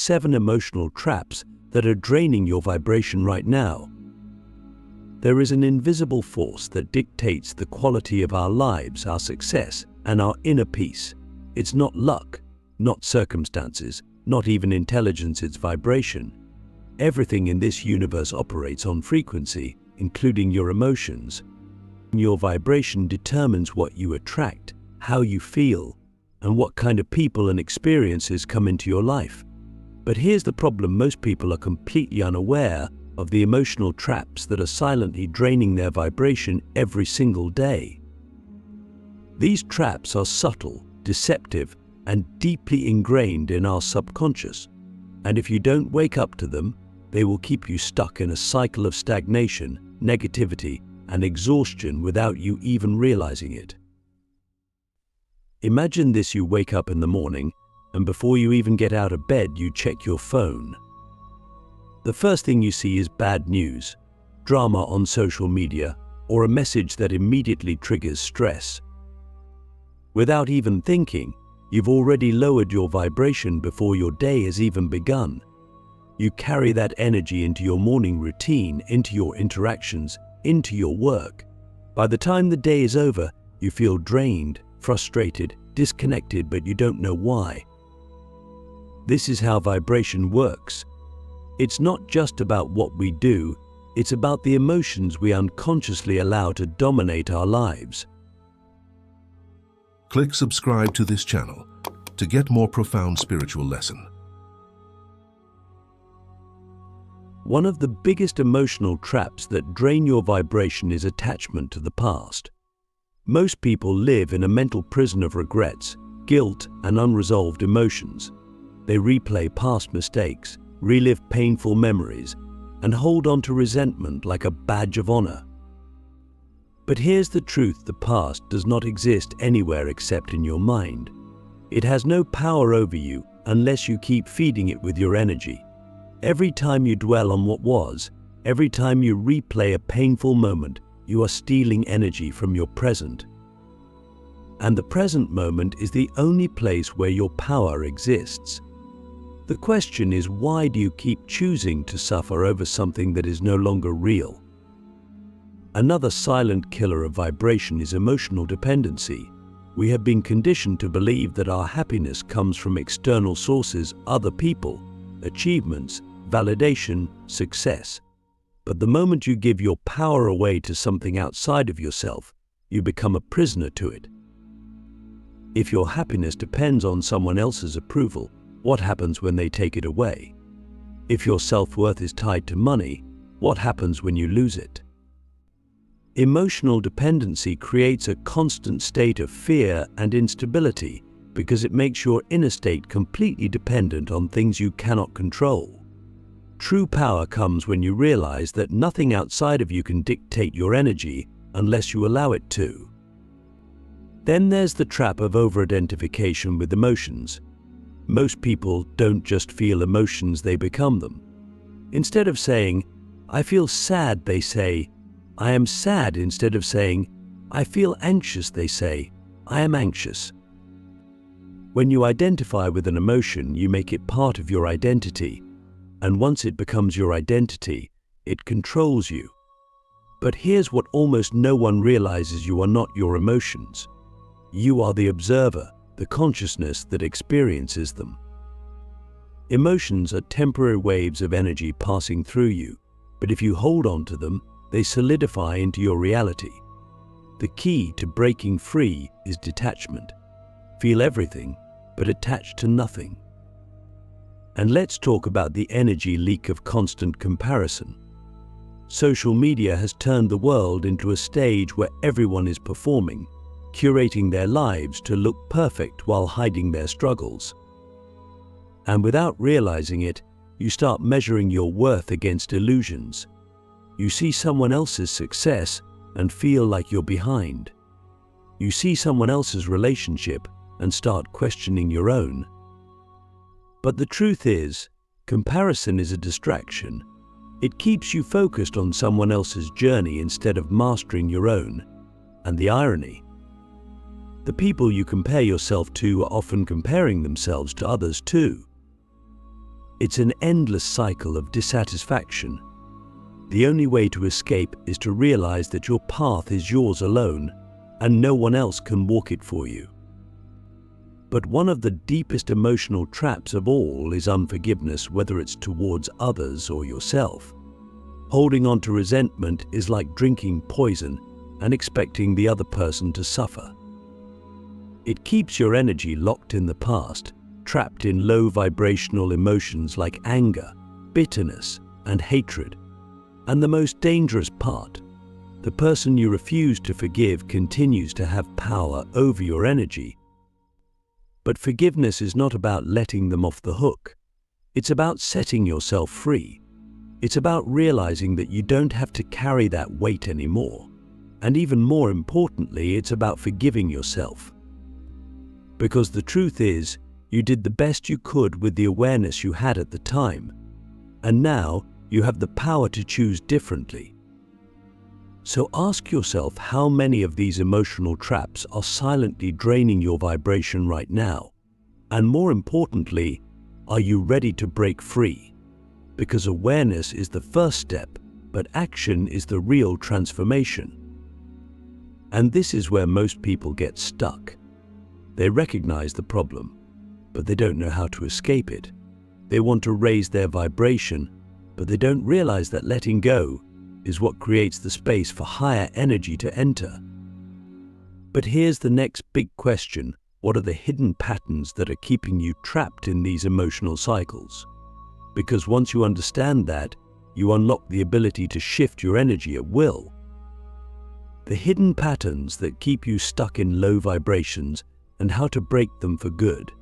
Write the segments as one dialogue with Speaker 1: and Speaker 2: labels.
Speaker 1: 7 emotional traps that are draining your vibration right now. There is an invisible force that dictates the quality of our lives, our success, and our inner peace. It's not luck, not circumstances, not even intelligence, it's vibration. Everything in this universe operates on frequency, including your emotions. Your vibration determines what you attract, how you feel, and what kind of people and experiences come into your life. But here's the problem: most people are completely unaware of the emotional traps that are silently draining their vibration every single day. These traps are subtle, deceptive, and deeply ingrained in our subconscious. And if you don't wake up to them, they will keep you stuck in a cycle of stagnation, negativity, and exhaustion without you even realizing it. Imagine this: you wake up in the morning, and before you even get out of bed, you check your phone. The first thing you see is bad news, drama on social media, or a message that immediately triggers stress. Without even thinking, you've already lowered your vibration before your day has even begun. You carry that energy into your morning routine, into your interactions, into your work. By the time the day is over, you feel drained, frustrated, disconnected, but you don't know why. This is how vibration works. It's not just about what we do, it's about the emotions we unconsciously allow to dominate our lives.
Speaker 2: Click subscribe to this channel to get more profound spiritual lesson.
Speaker 1: One of the biggest emotional traps that drain your vibration is attachment to the past. Most people live in a mental prison of regrets, guilt, and unresolved emotions. They replay past mistakes, relive painful memories, and hold on to resentment like a badge of honor. But here's the truth: the past does not exist anywhere except in your mind. It has no power over you unless you keep feeding it with your energy. Every time you dwell on what was, every time you replay a painful moment, you are stealing energy from your present. And the present moment is the only place where your power exists. The question is, why do you keep choosing to suffer over something that is no longer real? Another silent killer of vibration is emotional dependency. We have been conditioned to believe that our happiness comes from external sources, other people, achievements, validation, success. But the moment you give your power away to something outside of yourself, you become a prisoner to it. If your happiness depends on someone else's approval, what happens when they take it away? If your self-worth is tied to money, what happens when you lose it? Emotional dependency creates a constant state of fear and instability because it makes your inner state completely dependent on things you cannot control. True power comes when you realize that nothing outside of you can dictate your energy unless you allow it to. Then there's the trap of over-identification with emotions. Most people don't just feel emotions, they become them. Instead of saying, "I feel sad," they say, "I am sad." Instead of saying, "I feel anxious," they say, "I am anxious." When you identify with an emotion, you make it part of your identity. And once it becomes your identity, it controls you. But here's what almost no one realizes: you are not your emotions. You are the observer, the consciousness that experiences them. Emotions are temporary waves of energy passing through you, but if you hold on to them, they solidify into your reality. The key to breaking free is detachment. Feel everything, but attach to nothing. And let's talk about the energy leak of constant comparison. Social media has turned the world into a stage where everyone is performing, curating their lives to look perfect while hiding their struggles. And without realizing it, you start measuring your worth against illusions. You see someone else's success and feel like you're behind. You see someone else's relationship and start questioning your own. But the truth is, comparison is a distraction. It keeps you focused on someone else's journey instead of mastering your own. And the irony: the people you compare yourself to are often comparing themselves to others too. It's an endless cycle of dissatisfaction. The only way to escape is to realize that your path is yours alone, and no one else can walk it for you. But one of the deepest emotional traps of all is unforgiveness, whether it's towards others or yourself. Holding on to resentment is like drinking poison and expecting the other person to suffer. It keeps your energy locked in the past, trapped in low vibrational emotions like anger, bitterness, and hatred. And the most dangerous part, the person you refuse to forgive continues to have power over your energy. But forgiveness is not about letting them off the hook. It's about setting yourself free. It's about realizing that you don't have to carry that weight anymore. And even more importantly, it's about forgiving yourself. Because the truth is, you did the best you could with the awareness you had at the time. And now, you have the power to choose differently. So ask yourself how many of these emotional traps are silently draining your vibration right now. And more importantly, are you ready to break free? Because awareness is the first step, but action is the real transformation. And this is where most people get stuck. They recognize the problem, but they don't know how to escape it. They want to raise their vibration, but they don't realize that letting go is what creates the space for higher energy to enter. But here's the next big question. What are the hidden patterns that are keeping you trapped in these emotional cycles? Because once you understand that, you unlock the ability to shift your energy at will. The hidden patterns that keep you stuck in low vibrations and how to break them for good.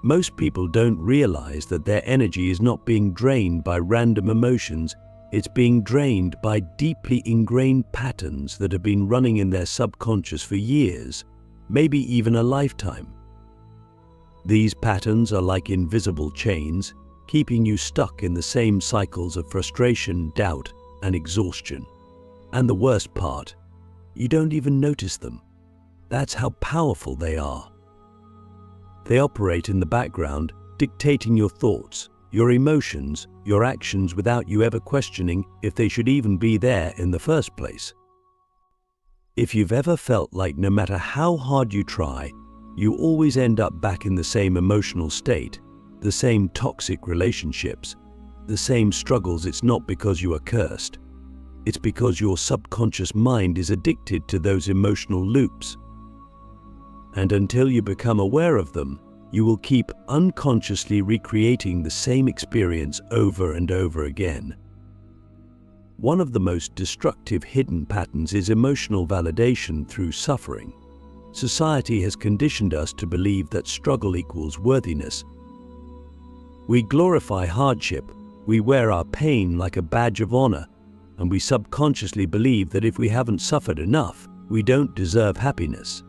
Speaker 1: Most people don't realize that their energy is not being drained by random emotions, it's being drained by deeply ingrained patterns that have been running in their subconscious for years, maybe even a lifetime. These patterns are like invisible chains, keeping you stuck in the same cycles of frustration, doubt, and exhaustion. And the worst part, you don't even notice them. That's how powerful they are. They operate in the background, dictating your thoughts, your emotions, your actions without you ever questioning if they should even be there in the first place. If you've ever felt like no matter how hard you try, you always end up back in the same emotional state, the same toxic relationships, the same struggles, it's not because you are cursed. It's because your subconscious mind is addicted to those emotional loops. And until you become aware of them, you will keep unconsciously recreating the same experience over and over again. One of the most destructive hidden patterns is emotional validation through suffering. Society has conditioned us to believe that struggle equals worthiness. We glorify hardship, we wear our pain like a badge of honor, and we subconsciously believe that if we haven't suffered enough, we don't deserve happiness.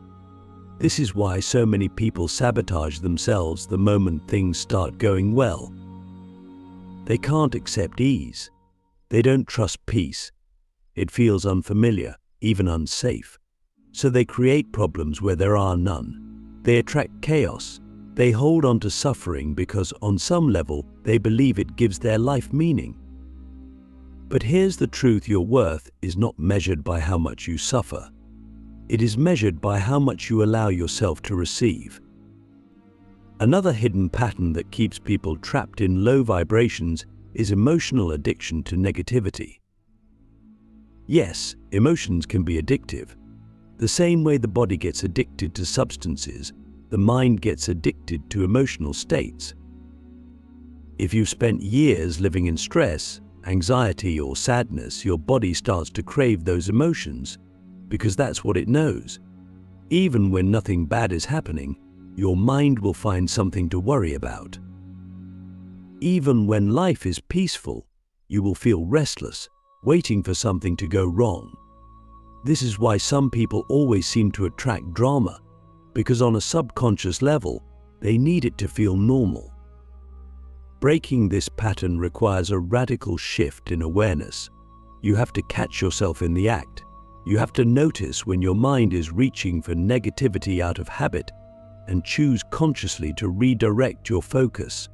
Speaker 1: This is why so many people sabotage themselves the moment things start going well. They can't accept ease. They don't trust peace. It feels unfamiliar, even unsafe. So they create problems where there are none. They attract chaos. They hold on to suffering because on some level they believe it gives their life meaning. But here's the truth: your worth is not measured by how much you suffer. It is measured by how much you allow yourself to receive. Another hidden pattern that keeps people trapped in low vibrations is emotional addiction to negativity. Yes, emotions can be addictive. The same way the body gets addicted to substances, the mind gets addicted to emotional states. If you've spent years living in stress, anxiety, or sadness, your body starts to crave those emotions because that's what it knows. Even when nothing bad is happening, your mind will find something to worry about. Even when life is peaceful, you will feel restless, waiting for something to go wrong. This is why some people always seem to attract drama, because on a subconscious level, they need it to feel normal. Breaking this pattern requires a radical shift in awareness. You have to catch yourself in the act. You have to notice when your mind is reaching for negativity out of habit and choose consciously to redirect your focus.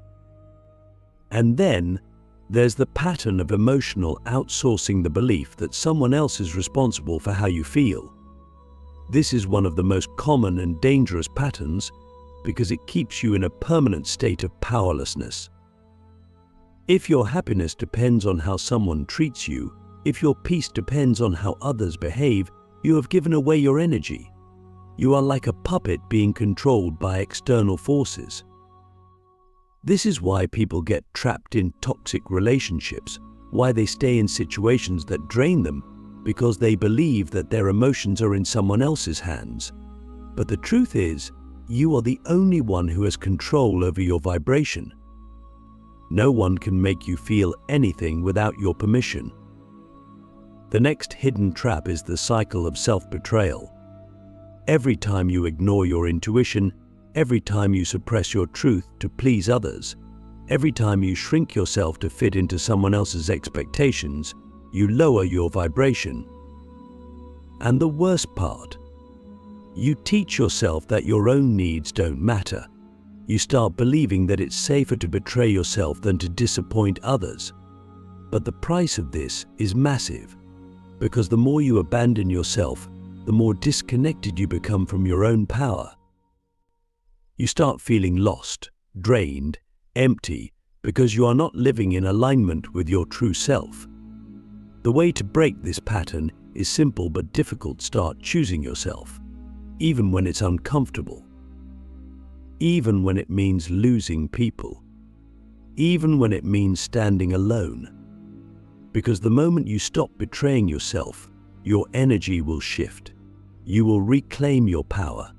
Speaker 1: And then there's the pattern of emotional outsourcing, the belief that someone else is responsible for how you feel. This is one of the most common and dangerous patterns because it keeps you in a permanent state of powerlessness. If your happiness depends on how someone treats you, if your peace depends on how others behave, you have given away your energy. You are like a puppet being controlled by external forces. This is why people get trapped in toxic relationships, why they stay in situations that drain them, because they believe that their emotions are in someone else's hands. But the truth is, you are the only one who has control over your vibration. No one can make you feel anything without your permission. The next hidden trap is the cycle of self-betrayal. Every time you ignore your intuition, every time you suppress your truth to please others, every time you shrink yourself to fit into someone else's expectations, you lower your vibration. And the worst part, you teach yourself that your own needs don't matter. You start believing that it's safer to betray yourself than to disappoint others. But the price of this is massive, because the more you abandon yourself, the more disconnected you become from your own power. You start feeling lost, drained, empty, because you are not living in alignment with your true self. The way to break this pattern is simple but difficult. Start choosing yourself, even when it's uncomfortable, even when it means losing people, even when it means standing alone. Because the moment you stop betraying yourself, your energy will shift. You will reclaim your power.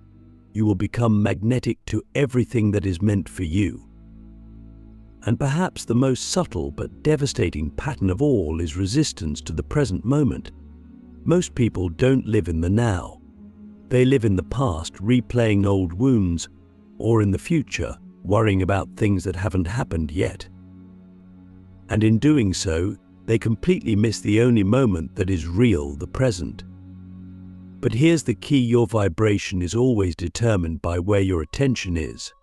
Speaker 1: You will become magnetic to everything that is meant for you. And perhaps the most subtle but devastating pattern of all is resistance to the present moment. Most people don't live in the now. They live in the past, replaying old wounds, or in the future, worrying about things that haven't happened yet. And in doing so, they completely miss the only moment that is real, the present. But here's the key: your vibration is always determined by where your attention is.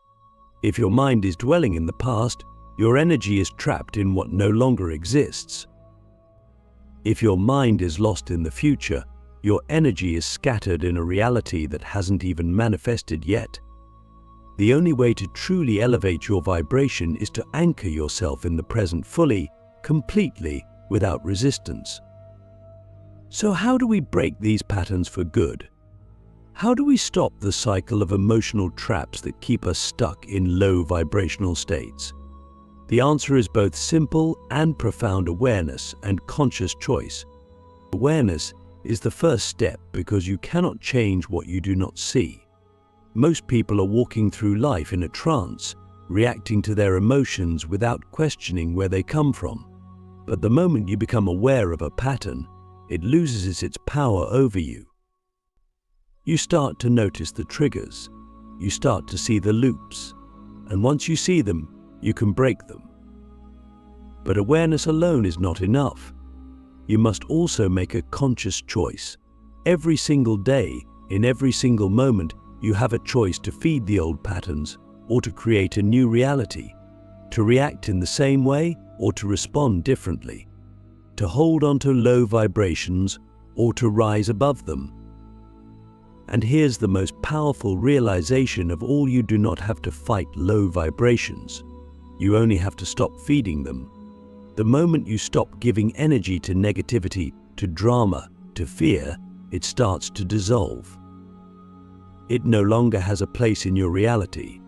Speaker 1: If your mind is dwelling in the past, your energy is trapped in what no longer exists. If your mind is lost in the future, your energy is scattered in a reality that hasn't even manifested yet. The only way to truly elevate your vibration is to anchor yourself in the present fully, completely, without resistance. So how do we break these patterns for good? How do we stop the cycle of emotional traps that keep us stuck in low vibrational states? The answer is both simple and profound: awareness and conscious choice. Awareness is the first step because you cannot change what you do not see. Most people are walking through life in a trance, reacting to their emotions without questioning where they come from. But the moment you become aware of a pattern, it loses its power over you. You start to notice the triggers. You start to see the loops. And once you see them, you can break them. But awareness alone is not enough. You must also make a conscious choice. Every single day, in every single moment, you have a choice to feed the old patterns or to create a new reality, to react in the same way or to respond differently, to hold on to low vibrations or to rise above them. And here's the most powerful realization of all: you do not have to fight low vibrations. You only have to stop feeding them. The moment you stop giving energy to negativity, to drama, to fear, it starts to dissolve. It no longer has a place in your reality.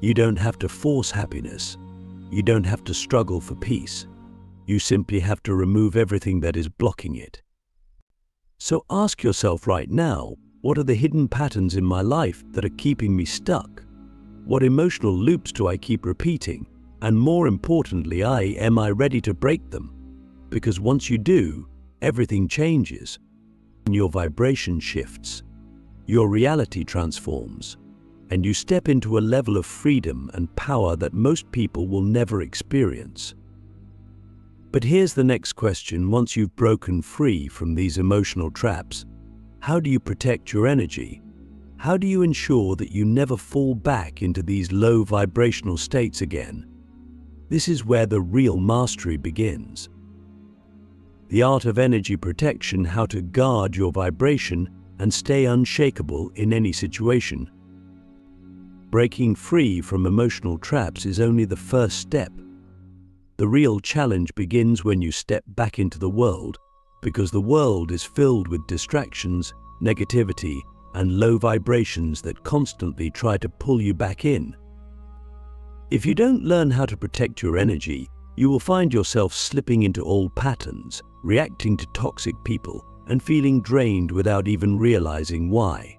Speaker 1: You don't have to force happiness. You don't have to struggle for peace. You simply have to remove everything that is blocking it. So ask yourself right now, what are the hidden patterns in my life that are keeping me stuck? What emotional loops do I keep repeating? And more importantly, am I ready to break them? Because once you do, everything changes. Your vibration shifts. Your reality transforms. And you step into a level of freedom and power that most people will never experience. But here's the next question: once you've broken free from these emotional traps, how do you protect your energy? How do you ensure that you never fall back into these low vibrational states again? This is where the real mastery begins. The art of energy protection, how to guard your vibration and stay unshakable in any situation. Breaking free from emotional traps is only the first step. The real challenge begins when you step back into the world, because the world is filled with distractions, negativity, and low vibrations that constantly try to pull you back in. If you don't learn how to protect your energy, you will find yourself slipping into old patterns, reacting to toxic people, and feeling drained without even realizing why.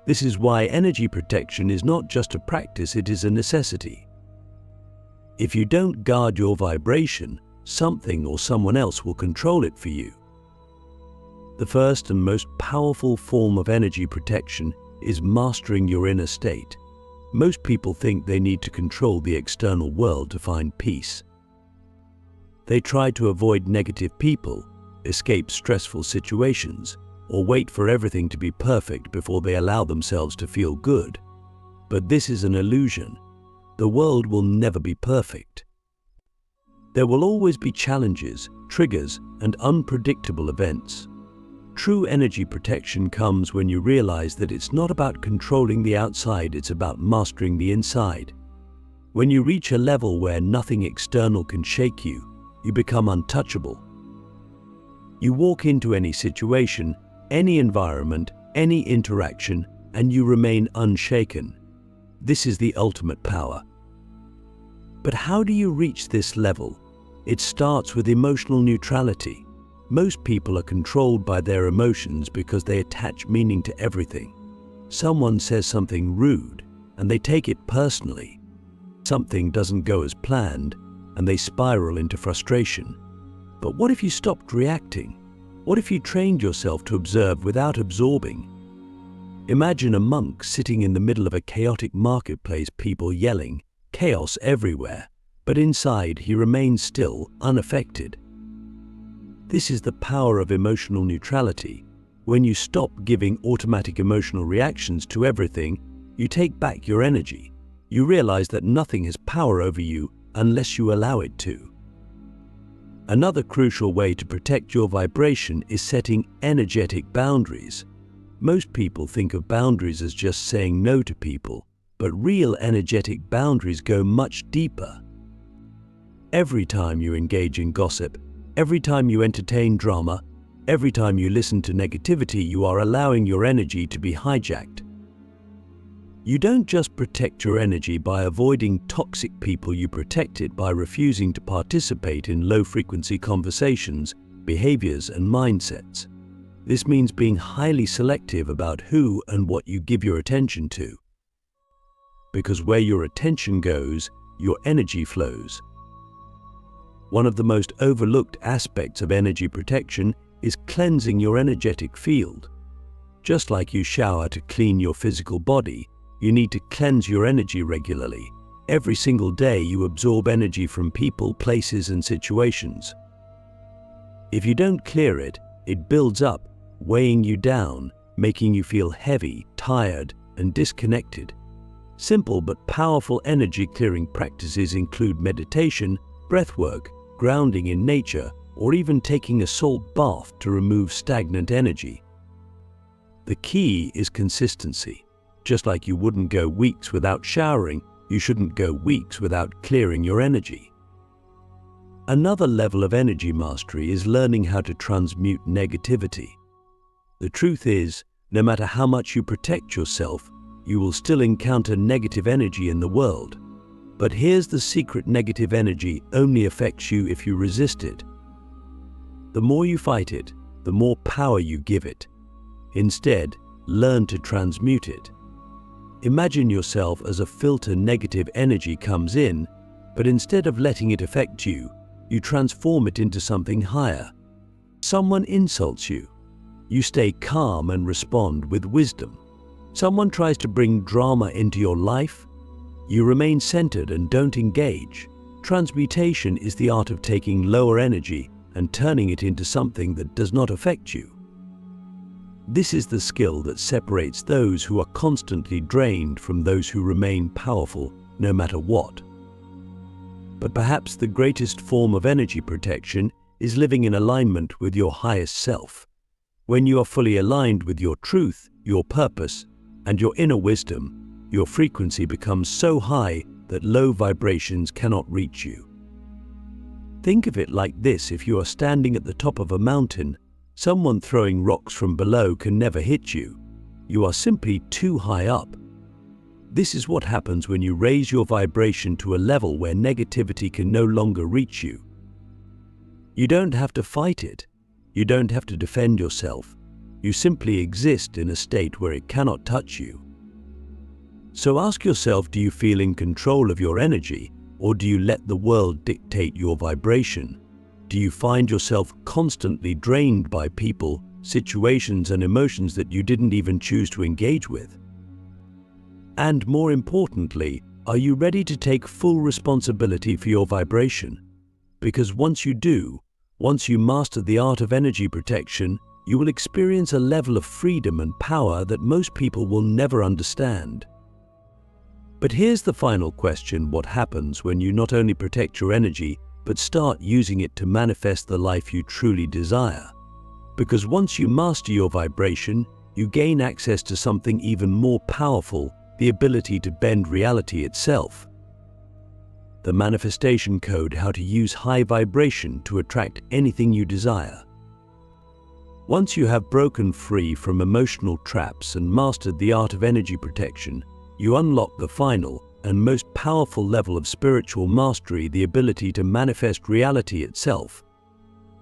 Speaker 1: This is why energy protection is not just a practice, it is a necessity. If you don't guard your vibration, something or someone else will control it for you. The first and most powerful form of energy protection is mastering your inner state. Most people think they need to control the external world to find peace. They try to avoid negative people, escape stressful situations, or wait for everything to be perfect before they allow themselves to feel good. But this is an illusion. The world will never be perfect. There will always be challenges, triggers, and unpredictable events. True energy protection comes when you realize that it's not about controlling the outside, it's about mastering the inside. When you reach a level where nothing external can shake you, you become untouchable. You walk into any situation, any environment, any interaction, and you remain unshaken. This is the ultimate power. But how do you reach this level? It starts with emotional neutrality. Most people are controlled by their emotions because they attach meaning to everything. Someone says something rude, and they take it personally. Something doesn't go as planned, and they spiral into frustration. But what if you stopped reacting? What if you trained yourself to observe without absorbing? Imagine a monk sitting in the middle of a chaotic marketplace, people yelling, chaos everywhere, but inside he remains still, unaffected. This is the power of emotional neutrality. When you stop giving automatic emotional reactions to everything, you take back your energy. You realize that nothing has power over you unless you allow it to. Another crucial way to protect your vibration is setting energetic boundaries. Most people think of boundaries as just saying no to people, but real energetic boundaries go much deeper. Every time you engage in gossip, every time you entertain drama, every time you listen to negativity, you are allowing your energy to be hijacked. You don't just protect your energy by avoiding toxic people, you protect it by refusing to participate in low-frequency conversations, behaviors, and mindsets. This means being highly selective about who and what you give your attention to. Because where your attention goes, your energy flows. One of the most overlooked aspects of energy protection is cleansing your energetic field. Just like you shower to clean your physical body, you need to cleanse your energy regularly. Every single day you absorb energy from people, places, and situations. If you don't clear it, it builds up, weighing you down, making you feel heavy, tired, and disconnected. Simple but powerful energy clearing practices include meditation, breathwork, grounding in nature, or even taking a salt bath to remove stagnant energy. The key is consistency. Just like you wouldn't go weeks without showering, you shouldn't go weeks without clearing your energy. Another level of energy mastery is learning how to transmute negativity. The truth is, no matter how much you protect yourself, you will still encounter negative energy in the world. But here's the secret: negative energy only affects you if you resist it. The more you fight it, the more power you give it. Instead, learn to transmute it. Imagine yourself as a filter. Negative energy comes in, but instead of letting it affect you, you transform it into something higher. Someone insults you. You stay calm and respond with wisdom. Someone tries to bring drama into your life. You remain centered and don't engage. Transmutation is the art of taking lower energy and turning it into something that does not affect you. This is the skill that separates those who are constantly drained from those who remain powerful no matter what. But perhaps the greatest form of energy protection is living in alignment with your highest self. When you are fully aligned with your truth, your purpose, and your inner wisdom, your frequency becomes so high that low vibrations cannot reach you. Think of it like this: if you are standing at the top of a mountain, someone throwing rocks from below can never hit you. You are simply too high up. This is what happens when you raise your vibration to a level where negativity can no longer reach you. You don't have to fight it. You don't have to defend yourself. You simply exist in a state where it cannot touch you. So ask yourself, do you feel in control of your energy, or do you let the world dictate your vibration? Do you find yourself constantly drained by people, situations, and emotions that you didn't even choose to engage with? And more importantly, are you ready to take full responsibility for your vibration? Because once you do, once you master the art of energy protection, you will experience a level of freedom and power that most people will never understand. But here's the final question: what happens when you not only protect your energy, but start using it to manifest the life you truly desire? Because once you master your vibration, you gain access to something even more powerful: the ability to bend reality itself. The manifestation code: how to use high vibration to attract anything you desire. Once you have broken free from emotional traps and mastered the art of energy protection, you unlock the final and most powerful level of spiritual mastery: the ability to manifest reality itself.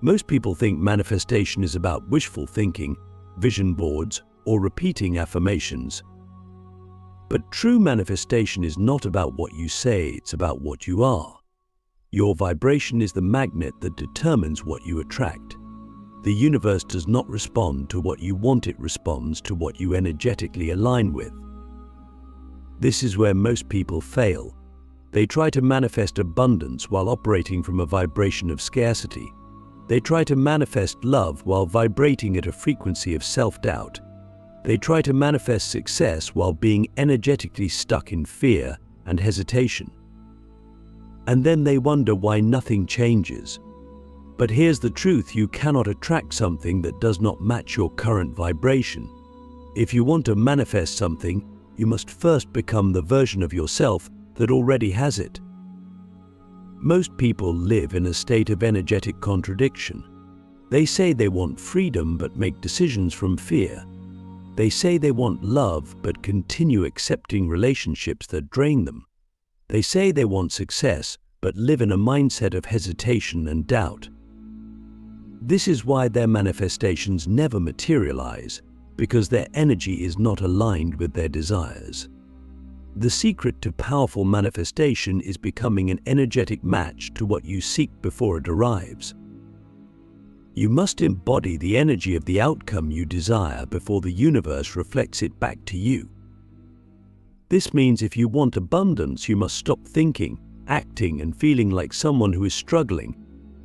Speaker 1: Most people think manifestation is about wishful thinking, vision boards, or repeating affirmations. But true manifestation is not about what you say, it's about what you are. Your vibration is the magnet that determines what you attract. The universe does not respond to what you want, it responds to what you energetically align with. This is where most people fail. They try to manifest abundance while operating from a vibration of scarcity. They try to manifest love while vibrating at a frequency of self-doubt. They try to manifest success while being energetically stuck in fear and hesitation. And then they wonder why nothing changes. But here's the truth: you cannot attract something that does not match your current vibration. If you want to manifest something, you must first become the version of yourself that already has it. Most people live in a state of energetic contradiction. They say they want freedom but make decisions from fear. They say they want love but continue accepting relationships that drain them. They say they want success but live in a mindset of hesitation and doubt. This is why their manifestations never materialize, because their energy is not aligned with their desires. The secret to powerful manifestation is becoming an energetic match to what you seek before it arrives. You must embody the energy of the outcome you desire before the universe reflects it back to you. This means if you want abundance, you must stop thinking, acting, and feeling like someone who is struggling.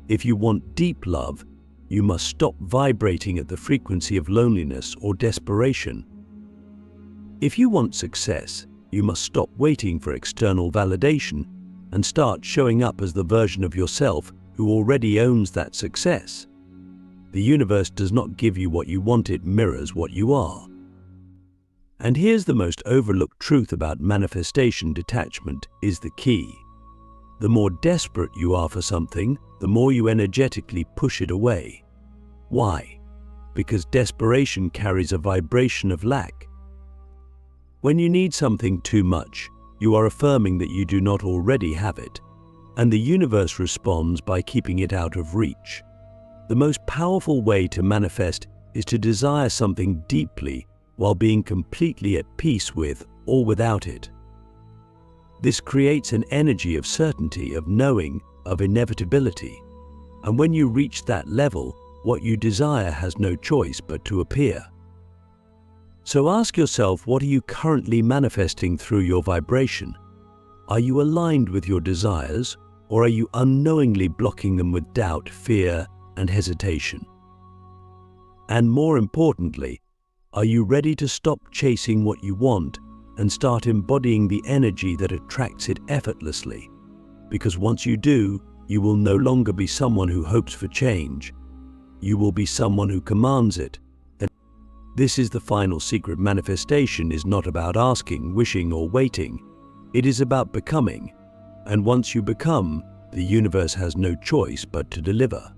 Speaker 1: If you want deep love, you must stop vibrating at the frequency of loneliness or desperation. If you want success, you must stop waiting for external validation and start showing up as the version of yourself who already owns that success. The universe does not give you what you want, it mirrors what you are. And here's the most overlooked truth about manifestation: detachment is the key. The more desperate you are for something, the more you energetically push it away. Why? Because desperation carries a vibration of lack. When you need something too much, you are affirming that you do not already have it, and the universe responds by keeping it out of reach. The most powerful way to manifest is to desire something deeply while being completely at peace with or without it. This creates an energy of certainty, of knowing, of inevitability. And when you reach that level, what you desire has no choice but to appear. So ask yourself, what are you currently manifesting through your vibration? Are you aligned with your desires, or are you unknowingly blocking them with doubt, fear, and hesitation? And more importantly, are you ready to stop chasing what you want and start embodying the energy that attracts it effortlessly? Because once you do, you will no longer be someone who hopes for change. You will be someone who commands it. And this is the final secret. Manifestation is not about asking, wishing, or waiting. It is about becoming. And once you become, the universe has no choice but to deliver.